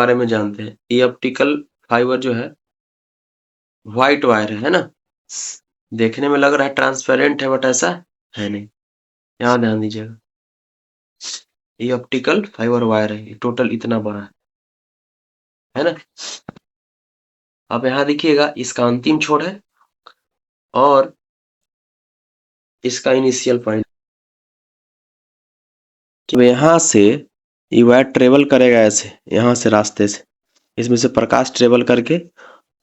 बारे में जानते हैं। ये ऑप्टिकल फाइबर जो है व्हाइट वायर है ना। देखने में लग रहा है ट्रांसपेरेंट है, बट ऐसा है नहीं। यहाँ ध्यान दीजिएगा, ये ऑप्टिकल फाइबर वायर है, ये टोटल इतना बड़ा है ना। अब यहाँ देखिएगा, इसका अंतिम छोर है और इसका इनिशियल पॉइंट। तो यहाँ से ये वायर ट्रेवल करेगा ऐसे, यहाँ से रास्ते से, इसमें से प्रकाश ट्रेवल करके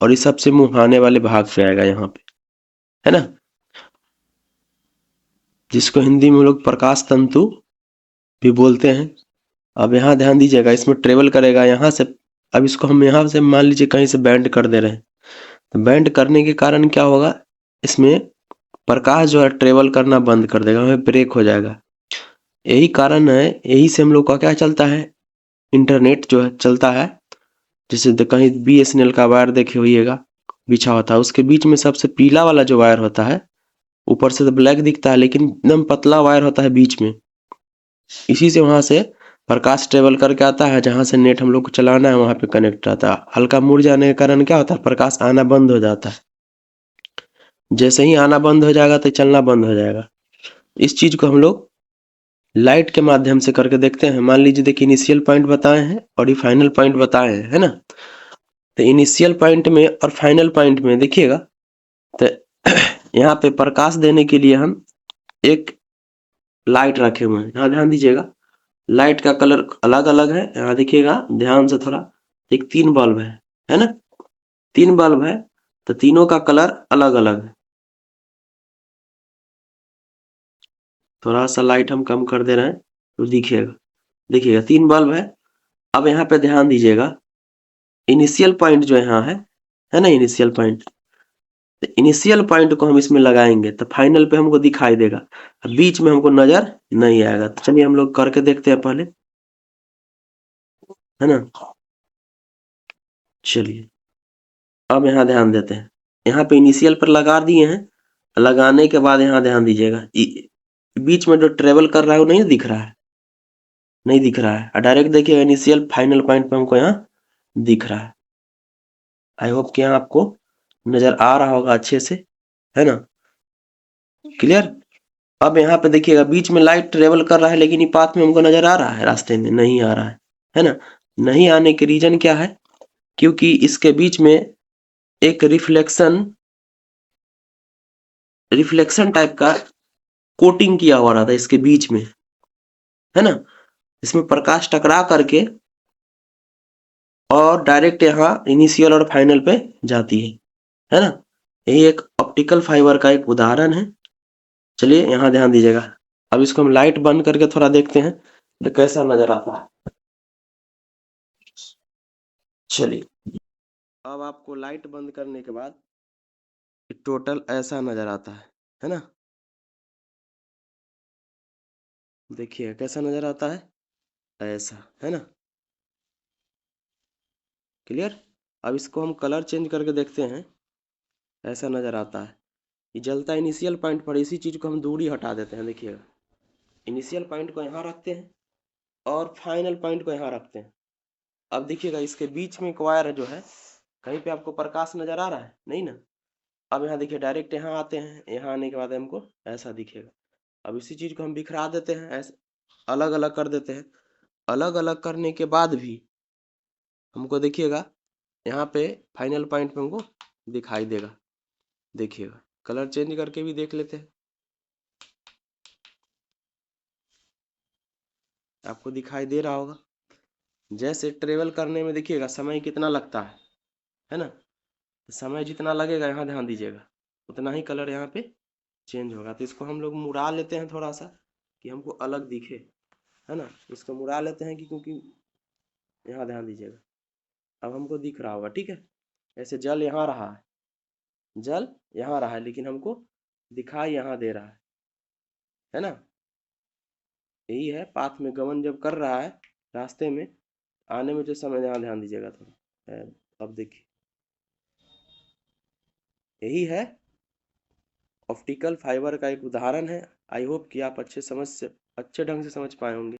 और इस सबसे मुहाने वाले भाग पे आएगा यहाँ पे, है ना, जिसको हिंदी में हम लोग प्रकाश तंतु भी बोलते हैं। अब यहाँ ध्यान दीजिएगा, इसमें ट्रेवल करेगा यहाँ से। अब इसको हम यहाँ से मान लीजिए कहीं से बैंड कर दे रहे हैं, तो बैंड करने के कारण क्या होगा, इसमें प्रकाश जो है ट्रेवल करना बंद कर देगा, हमें ब्रेक हो जाएगा। यही कारण है, यही से हम लोग का क्या चलता है, इंटरनेट जो है चलता है। जैसे कहीं BSNL का वायर देखे होइएगा बिछा होता है, उसके बीच में सबसे पीला वाला जो वायर होता है, ऊपर से तो ब्लैक दिखता है लेकिन एकदम पतला वायर होता है बीच में। इसी से वहां से प्रकाश ट्रेवल करके आता है, जहां से नेट हम लोग को चलाना है वहां पे कनेक्ट रहता है। हल्का मुड़ जाने के कारण क्या होता है, प्रकाश आना बंद हो जाता है। जैसे ही आना बंद हो जाएगा तो चलना बंद हो जाएगा। इस चीज को हम लोग लाइट के माध्यम से करके देखते हैं। मान लीजिए, देखिए इनिशियल पॉइंट बताए हैं और ये फाइनल पॉइंट बताए हैं, है ना। तो इनिशियल पॉइंट में और फाइनल पॉइंट में देखिएगा, तो यहाँ पे प्रकाश देने के लिए हम एक लाइट रखे हुए हैं। यहाँ ध्यान दीजिएगा, लाइट का कलर अलग अलग है। यहाँ देखिएगा ध्यान से थोड़ा, एक 3 बल्ब है ना, 3 बल्ब है, तो तीनों का कलर अलग अलग है। थोड़ा सा लाइट हम कम कर दे रहे हैं तो दिखेगा, देखिएगा 3 बल्ब है। अब यहाँ पे ध्यान दीजिएगा, इनिशियल पॉइंट जो यहाँ है ना, इनिशियल पॉइंट, तो इनिशियल पॉइंट को हम इसमें लगाएंगे तो फाइनल पे हमको दिखाई देगा, बीच में हमको नजर नहीं आएगा। तो चलिए हम लोग करके देखते हैं पहले, है ना। चलिए अब यहाँ ध्यान देते हैं, यहाँ पे इनिशियल पर लगा दिए हैं। लगाने के बाद यहाँ ध्यान दीजिएगा, बीच में जो ट्रेवल कर रहा है वो नहीं दिख रहा है, नहीं दिख रहा है। डायरेक्ट देखिए इनिशियल फाइनल पॉइंट पे हमको यहाँ दिख रहा है। आई होप कि यहाँ आपको नजर आ रहा होगा अच्छे से, है ना, क्लियर। अब यहाँ पे देखिएगा, बीच में लाइट ट्रेवल कर रहा है लेकिन ये पाथ में हमको नजर आ रहा है, रास्ते में नहीं आ रहा है ना। नहीं आने के रीजन क्या है, क्योंकि इसके बीच में एक रिफ्लेक्शन टाइप का कोटिंग किया हुआ रहा था इसके बीच में, है ना। इसमें प्रकाश टकरा करके और डायरेक्ट यहाँ इनिशियल और फाइनल पे जाती है ना। यही एक ऑप्टिकल फाइबर का एक उदाहरण है। चलिए यहाँ ध्यान दीजिएगा, अब इसको हम लाइट बंद करके थोड़ा देखते हैं तो कैसा नजर आता है। चलिए, अब आपको लाइट बंद करने के बाद टोटल ऐसा नजर आता है ना। देखिए कैसा नजर आता है, ऐसा, है ना, क्लियर। अब इसको हम कलर चेंज करके देखते हैं, ऐसा नजर आता है। ये जलता है इनिशियल पॉइंट पर, इसी चीज को हम दूरी हटा देते हैं। देखिएगा, इनिशियल पॉइंट को यहाँ रखते हैं और फाइनल पॉइंट को यहाँ रखते हैं। अब देखिएगा, इसके बीच में एक वायर जो है, कहीं पे आपको प्रकाश नजर आ रहा है नहीं ना। अब यहाँ देखिए, डायरेक्ट यहाँ आते हैं, यहाँ आने के बाद हमको ऐसा दिखेगा। अब इसी चीज को हम बिखरा देते हैं, ऐसे अलग अलग कर देते हैं। अलग अलग करने के बाद भी हमको देखिएगा, यहाँ पे फाइनल पॉइंट पे हमको दिखाई देगा। देखिएगा, कलर चेंज करके भी देख लेते हैं, आपको दिखाई दे रहा होगा। जैसे ट्रेवल करने में देखिएगा समय कितना लगता है ना। समय जितना लगेगा, यहाँ ध्यान दीजिएगा, उतना ही कलर यहाँ पे चेंज होगा। तो इसको हम लोग मुड़ा लेते हैं थोड़ा सा, कि हमको अलग दिखे, है ना। इसको मुड़ा लेते हैं कि क्योंकि यहाँ ध्यान दीजिएगा, अब हमको दिख रहा होगा, ठीक है। ऐसे जल यहाँ रहा है, जल यहाँ रहा है, लेकिन हमको दिखाई यहाँ दे रहा है ना। यही है, पाथ में गमन जब कर रहा है, रास्ते में आने में जो समय, यहाँ ध्यान दीजिएगा थोड़ा। अब देखिए, यही है ऑप्टिकल फाइबर का एक उदाहरण है। आई होप कि आप अच्छे ढंग से समझ पाए होंगे।